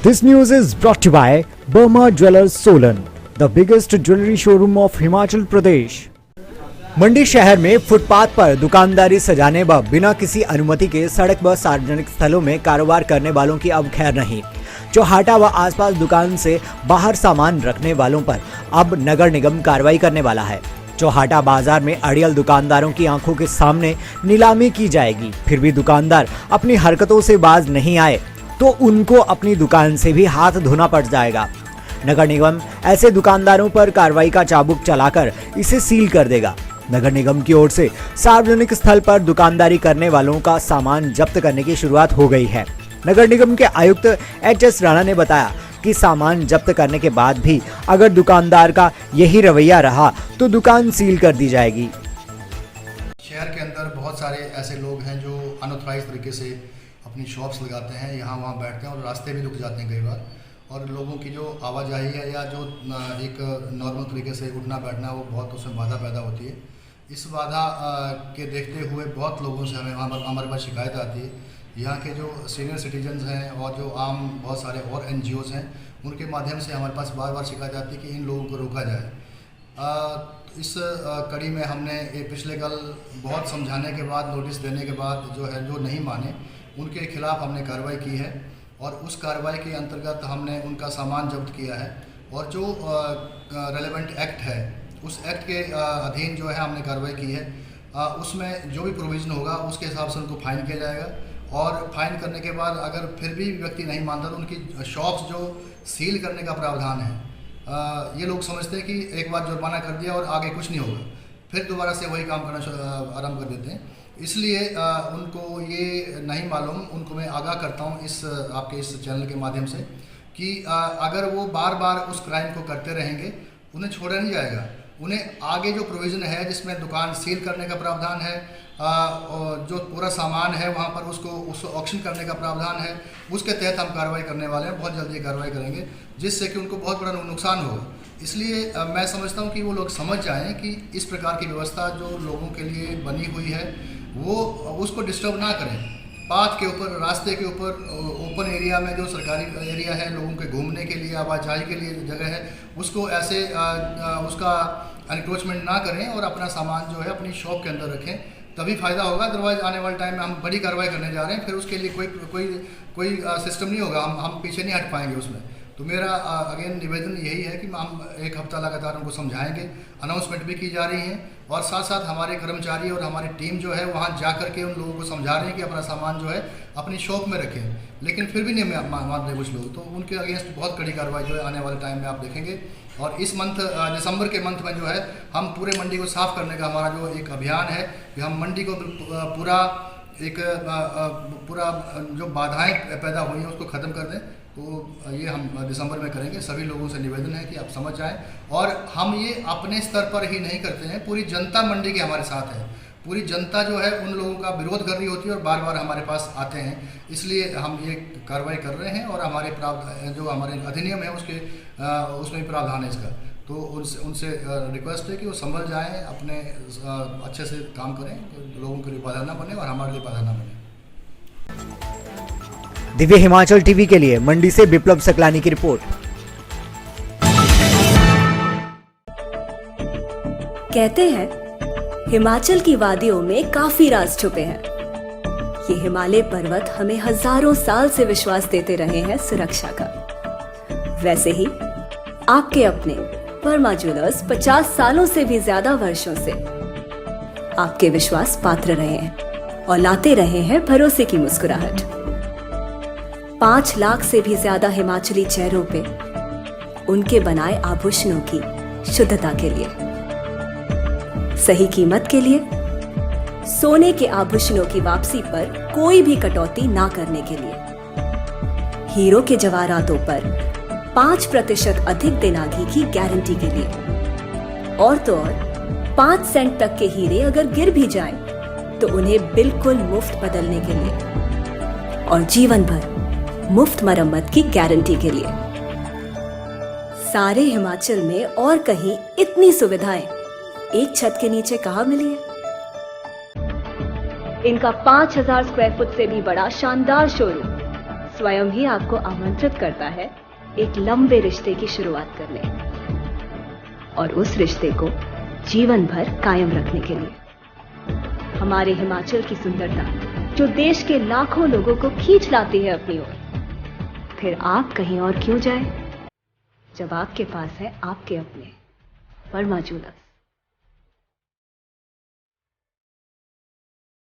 This news is brought to you by Burma Jewelers Solan, the biggest jewelry showroom of Himachal Pradesh. मंडी शहर में footpath पर दुकानदारी सजाने व बिना किसी अनुमति के सड़क व सार्वजनिक स्थलों में कारोबार करने वालों की अब खैर नहीं। चौहाटा व आसपास दुकान से बाहर सामान रखने वालों पर अब नगर निगम कार्रवाई करने वाला है। चौहाटा बाजार में अड़ियल दुकानदारों की आंखों के सामने नीलामी की जाएगी। फिर भी दुकानदार अपनी हरकतों से बाज नहीं आए तो उनको अपनी दुकान से भी हाथ धोना पड़ जाएगा। नगर निगम ऐसे दुकानदारों पर कार्रवाई का चाबुक चलाकर इसे सील कर देगा। नगर निगम की ओर से सार्वजनिक स्थल पर दुकानदारी करने वालों का सामान जब्त करने की शुरुआत हो गई है। नगर निगम के आयुक्त एच.एस. राणा ने बताया कि सामान जब्त करने के बाद भी अगर दुकानदार का यही रवैया रहा तो दुकान सील कर दी जाएगी। शहर के अंदर बहुत सारे ऐसे लोग हैं जो अनऑथराइज तरीके से अपनी शॉप्स लगाते हैं, यहाँ वहाँ बैठते हैं और रास्ते भी रुक जाते हैं कई बार, और लोगों की जो आवाजाही है या जो एक नॉर्मल तरीके से उठना बैठना वो बहुत उसमें बाधा पैदा होती है। इस बाधा के देखते हुए बहुत लोगों से हमारे पास शिकायत आती है। यहाँ के जो सीनियर सिटीजन्स हैं और जो आम बहुत सारे और NGOs हैं उनके माध्यम से हमारे पास बार बार शिकायत आती है कि इन लोगों को रोका जाए। इस कड़ी में हमने पिछले कल बहुत समझाने के बाद, नोटिस देने के बाद जो है जो नहीं माने उनके खिलाफ हमने कार्रवाई की है और उस कार्रवाई के अंतर्गत हमने उनका सामान जब्त किया है और जो रेलेवेंट एक्ट है उस एक्ट के अधीन जो है हमने कार्रवाई की है। उसमें जो भी प्रोविज़न होगा उसके हिसाब से उनको फाइन किया जाएगा और फाइन करने के बाद अगर फिर भी व्यक्ति नहीं मानता तो उनकी शॉप्स जो सील करने का प्रावधान है। ये लोग समझते हैं कि एक बार जुर्माना कर दिया और आगे कुछ नहीं होगा, फिर दोबारा से वही काम करना आरम्भ कर देते हैं। इसलिए उनको ये नहीं मालूम, उनको मैं आगाह करता हूँ इस आपके इस चैनल के माध्यम से कि अगर वो बार बार उस क्राइम को करते रहेंगे उन्हें छोड़ा नहीं जाएगा। उन्हें आगे जो प्रोविज़न है जिसमें दुकान सील करने का प्रावधान है, जो पूरा सामान है वहाँ पर उसको ऑक्शन करने का प्रावधान है, उसके तहत हम कार्रवाई करने वाले हैं। बहुत जल्दी कार्रवाई करेंगे जिससे कि उनको बहुत बड़ा नुकसान होगा। इसलिए मैं समझता हूँ कि वो लोग समझ जाएं कि इस प्रकार की व्यवस्था जो लोगों के लिए बनी हुई है वो उसको डिस्टर्ब ना करें। पाथ के ऊपर, रास्ते के ऊपर, ओपन एरिया में जो सरकारी एरिया है लोगों के घूमने के लिए, आवाजाही के लिए जगह है, उसको ऐसे उसका एनक्रोचमेंट ना करें और अपना सामान जो है अपनी शॉप के अंदर रखें, तभी फ़ायदा होगा। अदरवाइज़ आने वाले टाइम में हम बड़ी कार्रवाई करने जा रहे हैं, फिर उसके लिए कोई सिस्टम नहीं होगा, हम पीछे नहीं हट पाएंगे उसमें। तो मेरा अगेन निवेदन यही है कि हम एक हफ्ता लगातार उनको समझाएंगे, अनाउंसमेंट भी की जा रही हैं और साथ साथ हमारे कर्मचारी और हमारी टीम जो है वहाँ जा कर के उन लोगों को समझा रहे हैं कि अपना सामान जो है अपनी शॉप में रखें। लेकिन फिर भी नहीं मान रहे कुछ लोग, तो उनके अगेंस्ट बहुत कड़ी कार्रवाई जो है आने वाले टाइम में आप देखेंगे। और इस मंथ दिसंबर के मंथ में जो है हम पूरे मंडी को साफ़ करने का हमारा जो एक अभियान है कि हम मंडी को पूरा जो बाधाएँ पैदा हुई हैं उसको ख़त्म कर दें। तो ये हम दिसंबर में करेंगे। सभी लोगों से निवेदन है कि आप समझ जाएं और हम ये अपने स्तर पर ही नहीं करते हैं, पूरी जनता मंडी के हमारे साथ है। पूरी जनता जो है उन लोगों का विरोध कर रही होती है और बार बार हमारे पास आते हैं, इसलिए हम ये कार्रवाई कर रहे हैं और हमारे जो हमारे अधिनियम है उसमें भी प्रावधान है इसका। तो उनसे रिक्वेस्ट है कि वो संभल जाएँ, अपने अच्छे से काम करें, लोगों के लिए बाधा ना बने और हमारे लिए बाधा ना बने। दिव्य हिमाचल टीवी के लिए मंडी से विप्लव सकलानी की रिपोर्ट। कहते हैं हिमाचल की वादियों में काफी राज छुपे हैं। ये हिमालय पर्वत हमें हजारों साल से विश्वास देते रहे हैं सुरक्षा का। वैसे ही आपके अपने वर्मा ज्वेलर्स 50 सालों से भी ज्यादा वर्षों से आपके विश्वास पात्र रहे हैं और लाते रहे हैं भरोसे की मुस्कुराहट। 5 लाख से भी ज्यादा हिमाचली चेहरों पे उनके बनाए आभूषणों की शुद्धता के लिए, सही कीमत के लिए, सोने के आभूषणों की वापसी पर कोई भी कटौती ना करने के लिए, हीरो के जवाहरातों पर 5% अधिक दिनागी की गारंटी के लिए, और तो और 5 सेंट तक के हीरे अगर गिर भी जाएं तो उन्हें बिल्कुल मुफ्त बदलने के लिए, और जीवन भर मुफ्त मरम्मत की गारंटी के लिए। सारे हिमाचल में और कहीं इतनी सुविधाएं एक छत के नीचे कहां मिली है? इनका 5000 स्क्वायर फुट से भी बड़ा शानदार शोरूम स्वयं ही आपको आमंत्रित करता है एक लंबे रिश्ते की शुरुआत करने और उस रिश्ते को जीवन भर कायम रखने के लिए। हमारे हिमाचल की सुंदरता जो देश के लाखों लोगों को खींच लाती है अपनी ओर, फिर आप कहीं और क्यों जाएं, जब आपके पास है आपके अपने वर्मा ज्वेलर्स।